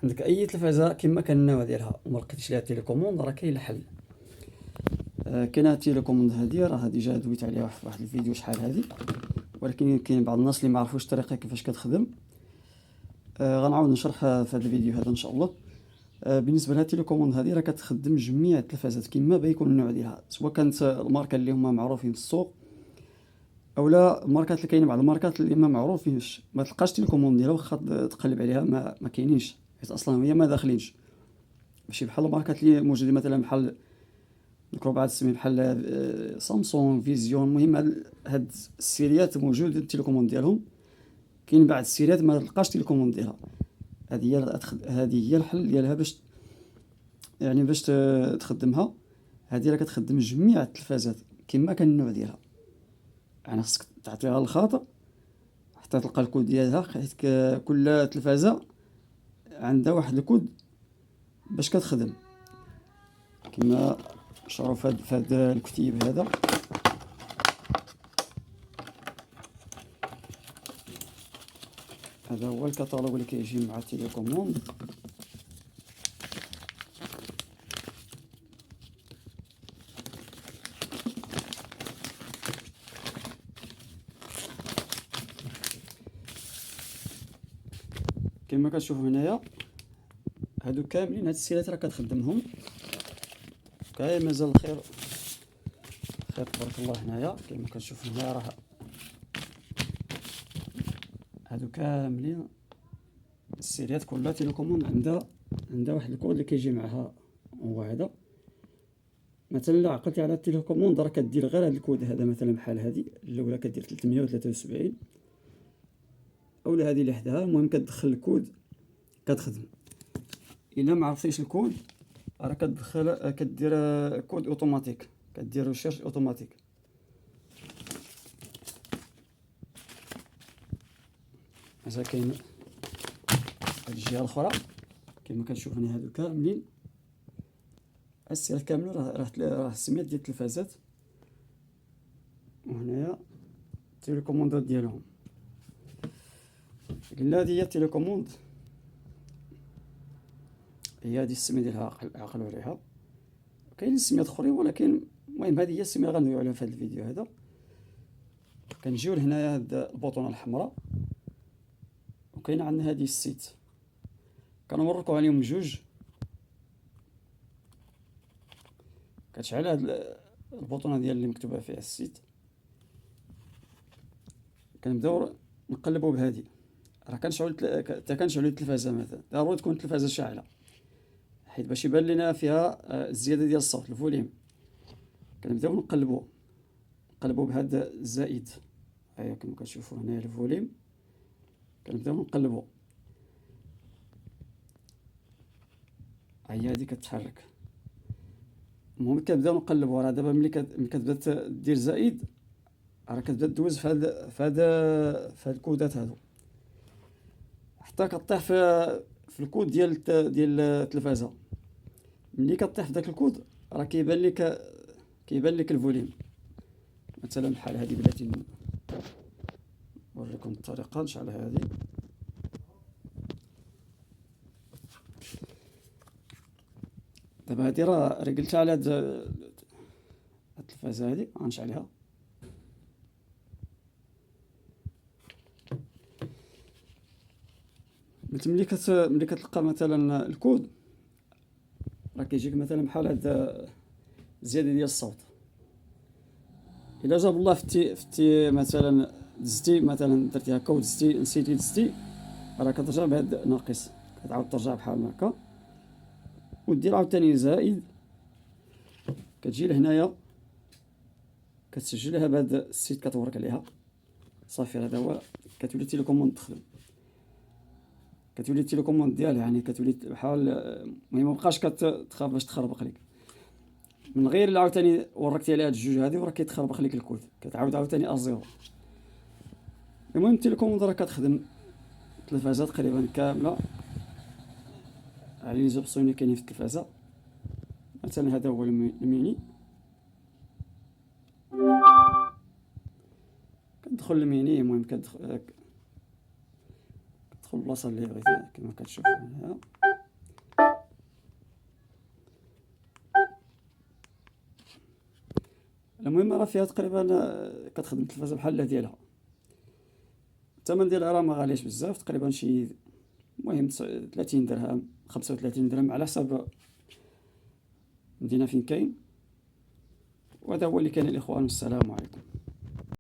عندك اي تلفازه كما كان النوع ديالها وما لقيتيش ليها تيليكوموند، راه كاين الحل. كاينه التيليكوموند هادي، راه هادي جا دويت عليها في واحد الفيديو شحال هادي، ولكن كاين بعض الناس اللي ما عرفوش الطريقه كيفاش كتخدم. غنعاود نشرح في هذا الفيديو هذا ان شاء الله. بالنسبه لهاد التيليكوموند هادي راه كتخدم جميع التلفازات كما بيكون النوع ديالها، سواء كانت الماركه اللي هما معروفين في السوق اولا الماركات اللي كاينين. بعض الماركات اللي ما معروفينش ما تلقاش تيليكوموند ديالها، واخا تقلب عليها ما كاينينش، حيت اصلا هي ما داخلينش. ماشي بحال الماركات اللي موجودين مثلا بحال نذكروا بعض السمي بحال سامسونج، فيزيون. المهم هاد السيريات موجود التيليكوموند ديالهم. كاين بعض السيريات ما تلقاش تيليكوموند ديالها. هذه هي الحل ديالها باش يعني باش تخدمها. هذه راه كتخدم جميع التلفازات كما كان النوع ديالها، يعني خصك تعطيها الخاطر حتى تلقى الكود ديالها، حيت كل تلفازه عندها واحد الكود باش كتخدم. كما شرحوا في هذا الكتيب هذا. هذا هو الكتالوج اللي كيجي مع التيليكوموند. كما كتشوفوا هنايا هادو كاملين، هاد السيرات راه كتخدمهم كاين. مازال الخير خير تبارك الله. هنايا كما كتشوفوا هنايا راه هادو كاملين السيريات كلها تيليكوموند عندها واحد الكود اللي كيجي معها. هو هذا مثلا الا عقلتي على التيليكوموند راه كدير غير هذا الكود هذا، مثلا بحال هذه الاولى كدير 373 اولا هذه اللي حداها. المهم كتدخل الكود كتخدم. الا ما عرفتيش الكود راه كدير كود اوتوماتيك، كدير ريشيرش اوتوماتيك. مثلا كاين هاد الجهه الاخرى كما كتشوفوني هادو كاملين السيرات كاملين راه السميات ديال التلفازات، وهنايا التيليكوموندات ديالهم. قلنا هادي هي التيليكوموند، هي هادي السميه ديالها عقلوا عليها. كاين سميات اخرين ولكن المهم هذه هي السميه اللي غندويو عليها في هذا الفيديو هذا. كنجيو لهنايا هاد البوطونه الحمراء، وكاين عندنا هذه السيت. كنوريكم عليهم جوج. كتشعل هاد البوطونه ديال اللي مكتوبه فيها السيت، كنبداو نقلبوا بهذه. راه كنشعلوا التلفازه مثلا، ضروري تكون التلفازه شاعله حيت باش يبان لنا فيها الزياده ديال الصوت الفوليوم. كنبداو نقلبوا بهذا الزائد. هيا كما كتشوفوا هنا الفوليوم، كنبداو نقلبوا. هي هذه كتحرك. المهم كنبداو نقلبوا. راه دابا ملي كتبدا دير زائد راه كتبدا دوز في هاد الكودات هادو حتى كطيح في الكود ديال التلفازه. ملي كطيح في داك الكود راه كيبان لك الفوليوم. مثلا بحال هذه بلاتي نوريكم الطريقه. نشعل هذه. دابا هذه راه قلتها على هاد التلفازه هذه، غنشعلها. ملي كتلقى مثلا الكود راه كيجيك مثلا بحال هاد الزياده ديال الصوت. الا جاب الله فتي مثلا دزتي مثلا درتي هكا ودزتي نسيتي دزتي، راه كترجع بهاد ناقص، كتعاود ترجع بحال هكا ودير عاوتاني زائد. كتجي لهنايا كتسجلها بهاد السيت، كتورك عليها صافي. هذا هو كتولي التيليكوموند تخدم. كتولي التيليكوموند ديالها يعني كتولي بحال المهم مابقاش كتخاف باش تخربق لك. من غير اللي عاوتاني وركتي عليها هاد الجوج هادي وراه كيتخربق لك الكود، كتعاود عاوتاني ازيرو. المهم التيليكوموند راه كتخدم التلفازه تقريبا كامله على لي زوبسيون اللي كاينين في التلفازه. مثلا هذا هو الميني. كتدخل الميني، المهم كتدخل البلاصه اللي بغيتي كما كتشوفوا هنا. المهم راه فيها تقريبا كتخدم التلفازة بحال ديالها. الثمن ديالها راه ما غاليش بزاف، تقريبا شي المهم 30 درهم 35 درهم على حسب المدينة فين كاين. وهذا هو اللي كان الإخوان، والسلام عليكم.